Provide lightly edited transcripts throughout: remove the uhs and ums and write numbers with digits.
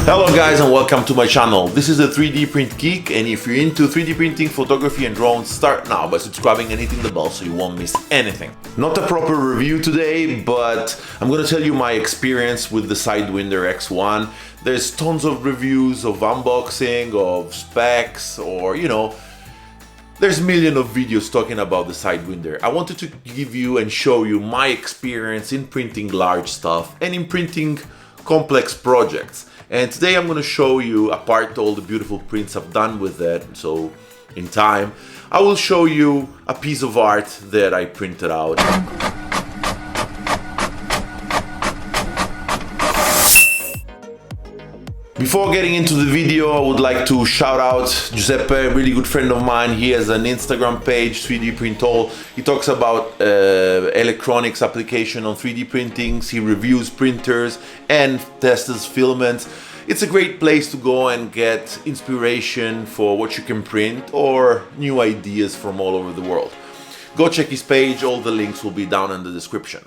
Hello guys and welcome to my channel. This is a 3D Print Geek, and if you're into 3D printing, photography and drones, start now by subscribing and hitting the bell so you won't miss anything. Not a proper review today, but I'm gonna tell you my experience with the SideWinder X1. There's tons of reviews of unboxing, of specs, or there's millions of videos talking about the SideWinder. I wanted to give you and show you my experience in printing large stuff and in printing complex projects. And today I'm going to show you, apart all the beautiful prints I've done with it, so in time, I will show you a piece of art that I printed out. Before getting into the video, I would like to shout out Giuseppe, a really good friend of mine. He has an Instagram page, 3D Print All. He talks about electronics application on 3D printings. He reviews printers and tests filaments. It's a great place to go and get inspiration for what you can print or new ideas from all over the world. Go check his page, all the links will be down in the description.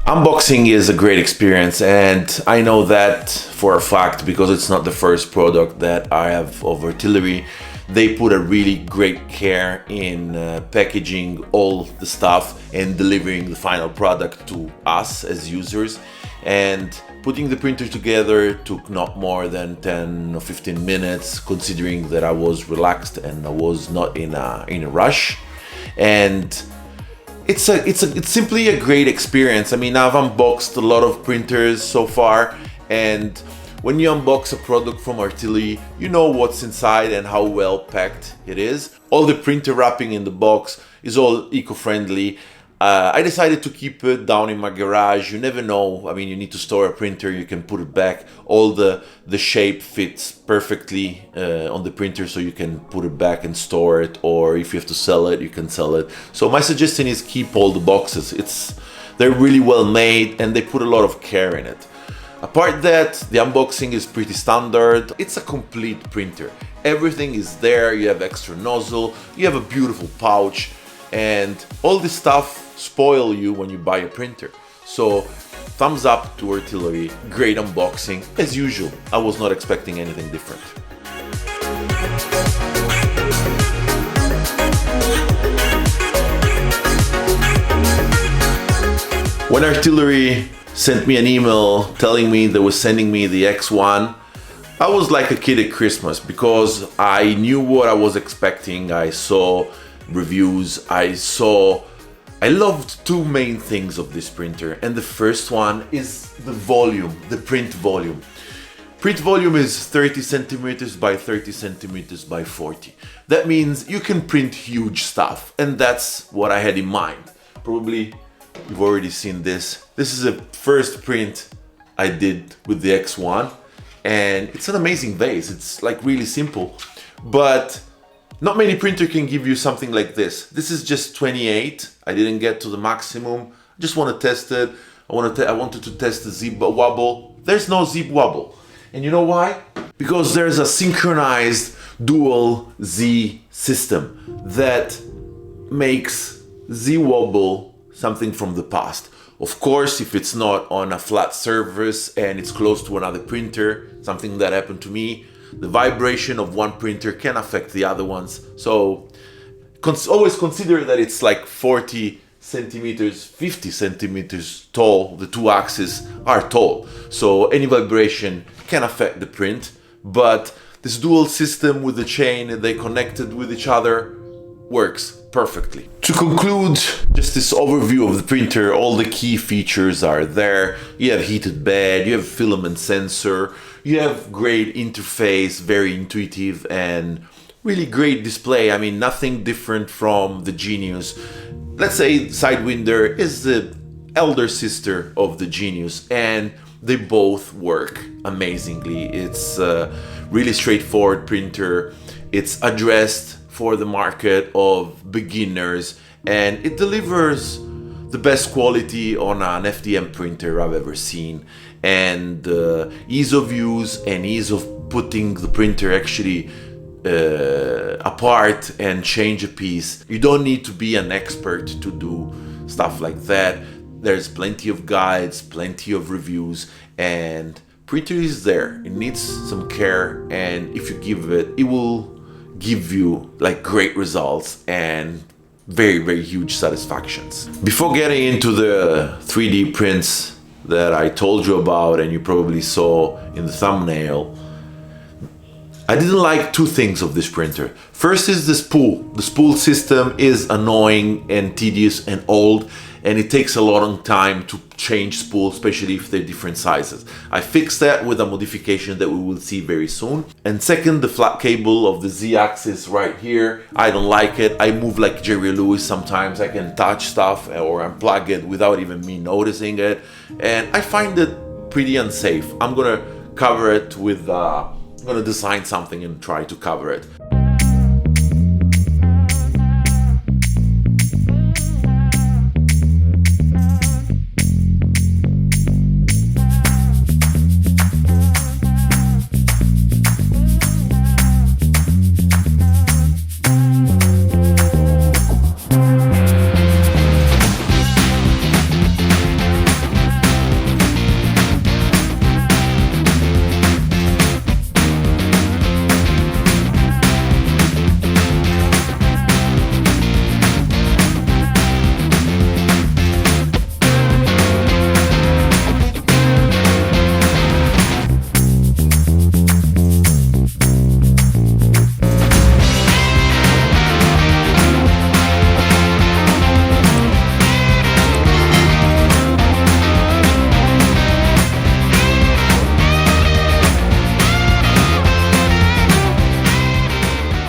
Unboxing is a great experience, and I know that for a fact because it's not the first product that I have of Artillery. They put a really great care in packaging all the stuff and delivering the final product to us as users. And putting the printer together took not more than 10 or 15 minutes, considering that I was relaxed and I was not in a rush. And it's simply a great experience. I mean, I've unboxed a lot of printers so far, and when you unbox a product from Artillery, you know what's inside and how well packed it is. All the printer wrapping in the box is all eco-friendly. I decided to keep it down in my garage. You never know. I mean, you need to store a printer, you can put it back. All the shape fits perfectly on the printer, so you can put it back and store it, or if you have to sell it, you can sell it. So my suggestion is keep all the boxes. They're really well made and they put a lot of care in it. Apart that, the unboxing is pretty standard. It's a complete printer. Everything is there. You have extra nozzle, you have a beautiful pouch, and all this stuff spoil you when you buy a printer. So thumbs up to Artillery, great unboxing as usual. I was not expecting anything different. When Artillery sent me an email telling me they were sending me the X1, I was like a kid at Christmas because I knew what I was expecting. I saw reviews, I loved two main things of this printer, and the first one is the volume, the print volume. Print volume is 30 centimeters by 30 centimeters by 40. That means you can print huge stuff, and that's what I had in mind. Probably you've already seen this. This is a first print I did with the X1, and it's an amazing vase. It's like really simple, but not many printer can give you something like this. This is just 28. I didn't get to the maximum. I just want to test it. I wanted to test the zip wobble. There's no zip wobble. And you know why? Because there's a synchronized dual Z system that makes Z wobble something from the past. Of course, if it's not on a flat surface and it's close to another printer, something that happened to me, the vibration of one printer can affect the other ones. So always consider that it's like 40 centimeters, 50 centimeters tall. The two axes are tall, so any vibration can affect the print. But this dual system with the chain, they connected with each other, works perfectly. To conclude, just this overview of the printer, all the key features are there. You have heated bed, you have filament sensor, you have great interface, very intuitive and really great display. I mean, nothing different from the Genius. let's say SideWinder is the elder sister of the Genius, and they both work amazingly. It's a really straightforward printer. It's addressed for the market of beginners, and it delivers the best quality on an FDM printer I've ever seen. And ease of use and ease of putting the printer actually apart and change a piece. You don't need to be an expert to do stuff like that. There's plenty of guides, plenty of reviews, and printer is there. It needs some care, and if you give it, it will give you like great results and very huge satisfactions. Before getting into the 3D prints that I told you about and you probably saw in the thumbnail, I didn't like two things of this printer. First is the spool. The spool system is annoying and tedious and old, and it takes a long time to change spool, especially if they're different sizes. I fixed that with a modification that we will see very soon. And second, the flat cable of the Z-axis right here, I don't like it. I move like Jerry Lewis sometimes. I can touch stuff or unplug it without even me noticing it, and I find it pretty unsafe. I'm gonna cover it with I'm gonna design something and try to cover it.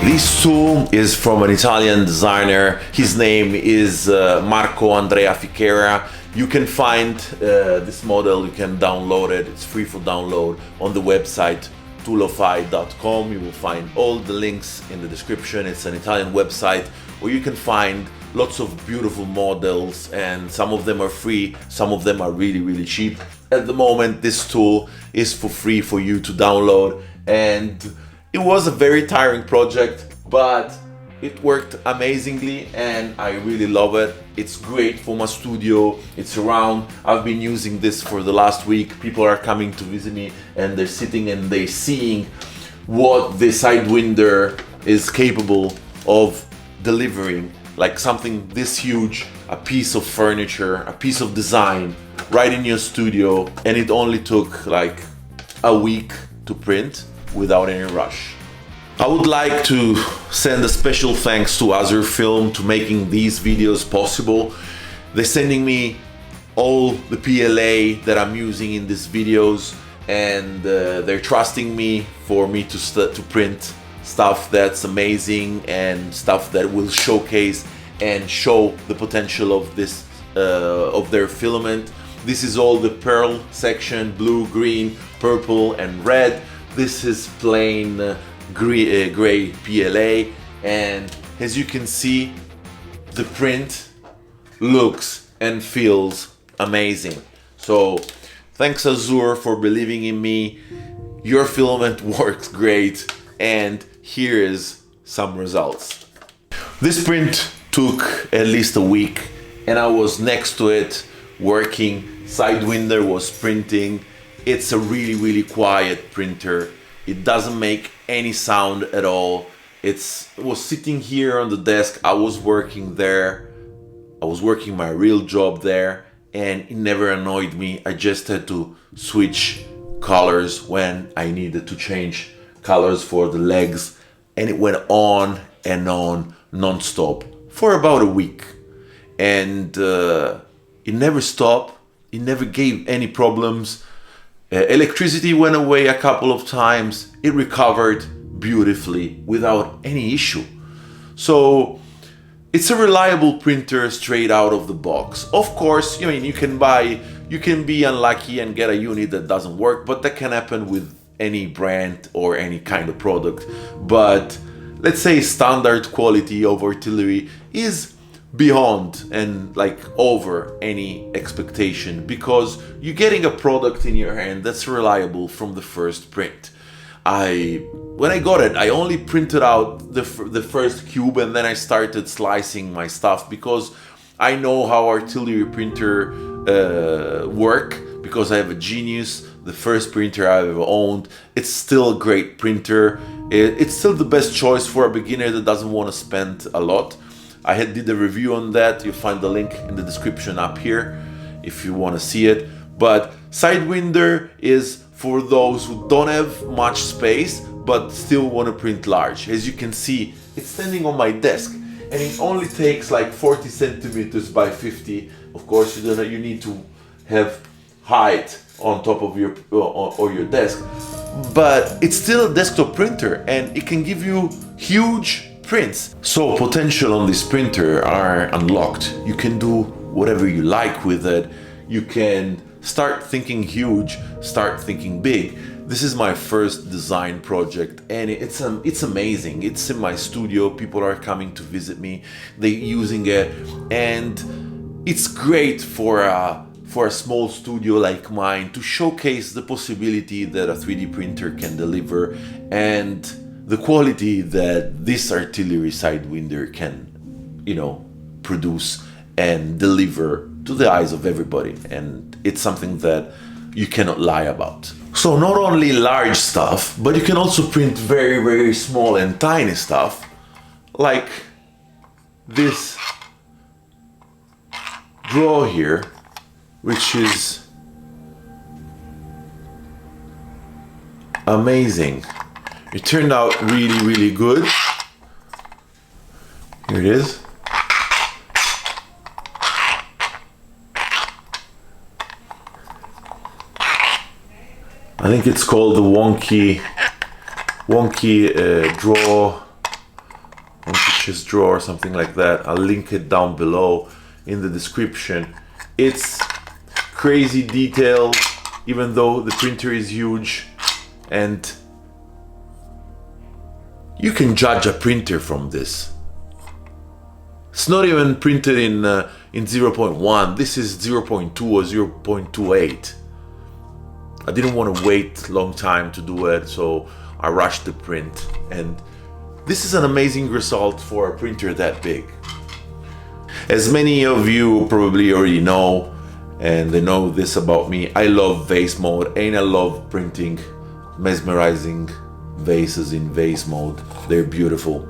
This tool is from an Italian designer. His name is Marco Andrea Fichera. You can find this model, you can download it. It's free for download on the website toolofy.com. You will find all the links in the description. It's an Italian website where you can find lots of beautiful models, and some of them are free, some of them are really cheap. At the moment, this tool is for free for you to download, and it was a very tiring project, but it worked amazingly and I really love it. It's great for my studio. It's around. I've been using this for the last week. People are coming to visit me and they're sitting and they're seeing what the SideWinder is capable of delivering. Like something this huge, a piece of furniture, a piece of design right in your studio, and it only took like a week to print without any rush. I would like to send a special thanks to Azure Film to making these videos possible. They're sending me all the PLA that I'm using in these videos, and they're trusting me for me to print stuff that's amazing and stuff that will showcase and show the potential of this of their filament. This is all the pearl section: blue, green, purple and red. This is plain gray PLA, and as you can see, the print looks and feels amazing. So thanks Azure for believing in me. Your filament works great, and here is some results. This print took at least a week, and I was next to it working. SideWinder was printing. It's a really quiet printer. It doesn't make any sound at all. It was sitting here on the desk. I was working there. I was working my real job there, and it never annoyed me. I just had to switch colors when I needed to change colors for the legs, and it went on and on non-stop for about a week, and it never stopped. It never gave any problems. Electricity went away a couple of times. It recovered beautifully without any issue. So it's a reliable printer straight out of the box. Of course, I mean, you can be unlucky and get a unit that doesn't work, but that can happen with any brand or any kind of product. But let's say standard quality of artillery is beyond and like over any expectation, because you're getting a product in your hand that's reliable from the first print. When I got it, I only printed out the first cube, and then I started slicing my stuff, because I know how artillery printer work, because I have a Genius, the first printer I've ever owned. It's still a great printer. It's still the best choice for a beginner that doesn't want to spend a lot. I did a review on that. You'll find the link in the description up here if you want to see it. But SideWinder is for those who don't have much space but still want to print large. As you can see, it's standing on my desk, and it only takes like 40 centimeters by 50. Of course, you need to have height on top of your or your desk, but it's still a desktop printer, and it can give you huge prints. So potential on this printer are unlocked. You can do whatever you like with it. You can start thinking huge, start thinking big. This is my first design project, and it's amazing. It's in my studio. People are coming to visit me. They're using it, and it's great for a small studio like mine to showcase the possibility that a 3D printer can deliver, and the quality that this artillery SideWinder can, produce and deliver to the eyes of everybody. And it's something that you cannot lie about. So not only large stuff, but you can also print very, very small and tiny stuff, like this drawer here, which is amazing. It turned out really, really good. Here it is. I think it's called the wonky drawer, wonky chest drawer, or something like that. I'll link it down below in the description. It's crazy detail, even though the printer is huge, and you can judge a printer from this. It's not even printed in 0.1. This is 0.2 or 0.28. I didn't want to wait a long time to do it, so I rushed the print, and this is an amazing result for a printer that big. As many of you probably already know, and they know this about me, I love vase mode, and I love printing mesmerizing vases in vase mode. They're beautiful.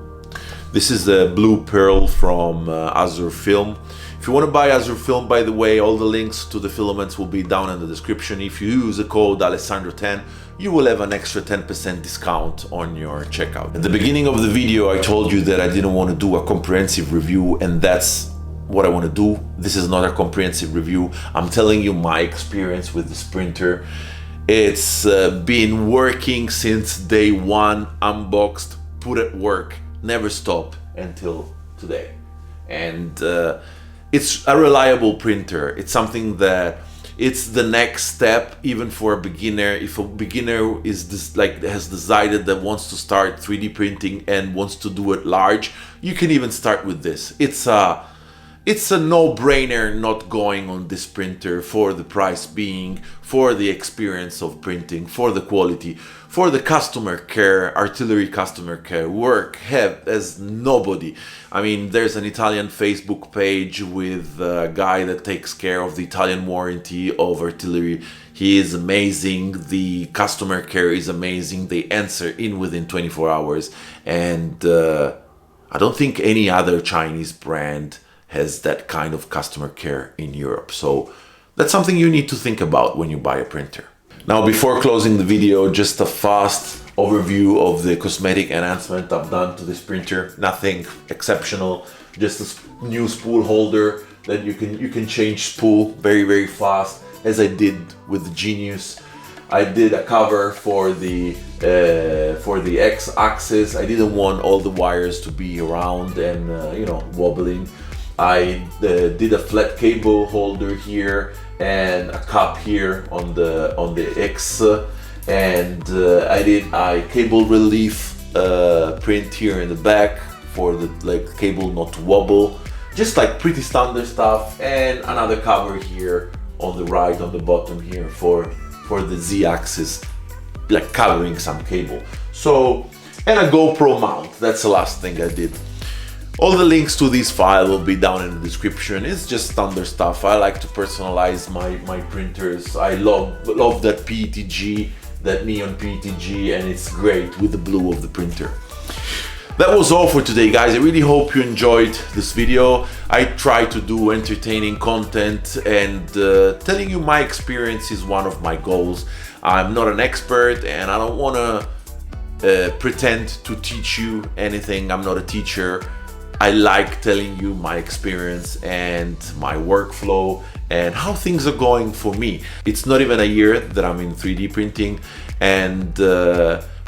This is the blue pearl from Azure Film. If you want to buy Azure Film, by the way, all the links to the filaments will be down in the description. If you use the code Alessandro10, you will have an extra 10% discount on your checkout. At the beginning of the video, I told you that I didn't want to do a comprehensive review, and that's what I want to do. This is not a comprehensive review. I'm telling you my experience with this printer. It's been working since day one, unboxed, put at work, never stopped until today. And it's a reliable printer. It's something that it's the next step, even for a beginner. If a beginner has decided that wants to start 3D printing and wants to do it large, you can even start with this. It's a no-brainer not going on this printer, for the price being, for the experience of printing, for the quality, for the customer care, artillery customer care work as nobody. I mean, there's an Italian Facebook page with a guy that takes care of the Italian warranty of artillery. He is amazing. The customer care is amazing. They answer within 24 hours. And I don't think any other Chinese brand has that kind of customer care in Europe. So that's something you need to think about when you buy a printer. Now, before closing the video, just a fast overview of the cosmetic enhancement I've done to this printer. Nothing exceptional, just a new spool holder that you can change spool very, very fast, as I did with the Genius. I did a cover for the X-axis. I didn't want all the wires to be around and you know, wobbling. I did a flat cable holder here and a cup here on the X, and I did a cable relief print here in the back for the cable not to wobble. Just like pretty standard stuff, and another cover here on the right, on the bottom here for the Z-axis, like covering some cable. So, and a GoPro mount. That's the last thing I did. All the links to this file will be down in the description. It's just standard stuff. I like to personalize my printers. I love that PETG, that neon PETG, and it's great with the blue of the printer. That was all for today, guys. I really hope you enjoyed this video. I try to do entertaining content, and telling you my experience is one of my goals. I'm not an expert and I don't want to pretend to teach you anything. I'm not a teacher. I like telling you my experience and my workflow and how things are going for me. It's not even a year that I'm in 3D printing, and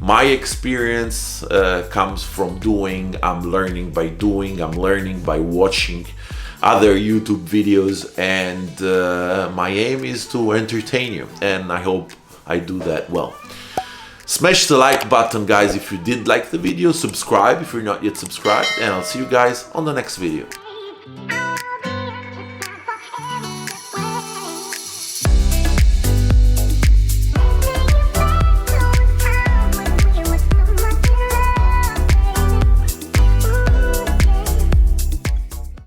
my experience comes from doing. I'm learning by doing. I'm learning by watching other YouTube videos, and my aim is to entertain you, and I hope I do that well. Smash the like button, guys, if you did like the video. Subscribe if you're not yet subscribed, and I'll see you guys on the next video.